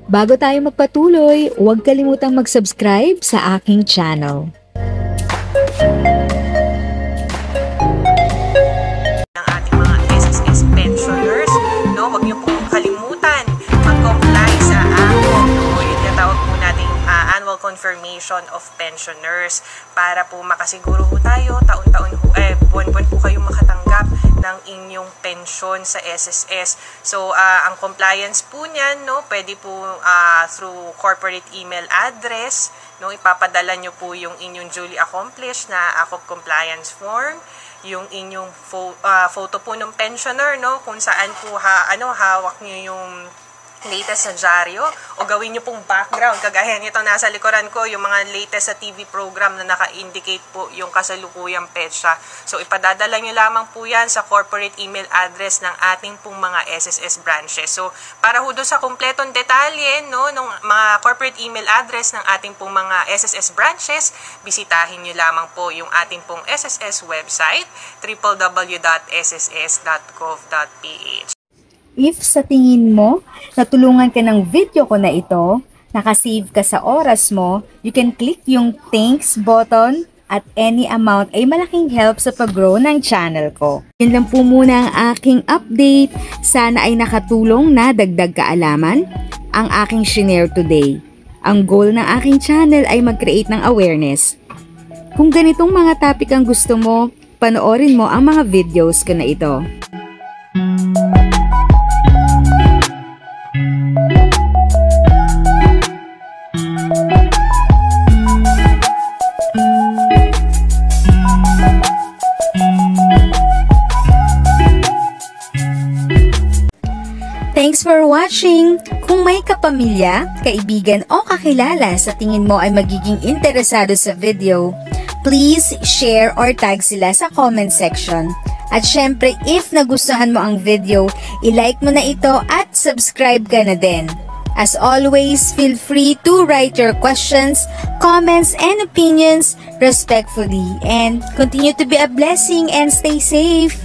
Bago tayo magpatuloy, huwag kalimutang mag-subscribe sa aking channel. Ng ating mga SSS pensioners, no? Huwag niyo pong kalimutan mag-comply sa ACOP, no? Yung tinatawag po nating Annual Confirmation of Pensioners para po makasiguro po tayo taon-taon po, buwan-buwan po kayong makatanggap ng inyong pensyon sa SSS. So, ang compliance po niyan, no, pwede po through corporate email address, no, ipapadala nyo po yung inyong duly accomplished na ACOP compliance form, yung inyong photo po ng pensioner, no, kung saan po hawak nyo yung latest sa dyaryo, o gawin nyo pong background kagaya nito nasa likuran ko, yung mga latest sa TV program na naka-indicate po yung kasalukuyang petsa. So ipadadala nyo lamang po yan sa corporate email address ng ating pong mga SSS branches. So para ho doon sa kumpletong detalye, no, ng mga corporate email address ng ating pong mga SSS branches, bisitahin nyo lamang po yung ating pong SSS website, www.sss.gov.ph. If sa tingin mo, natulungan ka ng video ko na ito, nakasave ka sa oras mo, you can click yung thanks button at any amount ay malaking help sa pag-grow ng channel ko. Yun lang po muna ang aking update. Sana ay nakatulong na dagdag kaalaman ang aking shinare today. Ang goal ng aking channel ay mag-create ng awareness. Kung ganitong mga topic ang gusto mo, panoorin mo ang mga videos ko na ito. Thanks for watching! Kung may kapamilya, kaibigan o kakilala sa tingin mo ay magiging interesado sa video, please share or tag sila sa comment section. At syempre, if nagustuhan mo ang video, i-like mo na ito at subscribe ka na din. As always, feel free to write your questions, comments, and opinions respectfully. And continue to be a blessing and stay safe!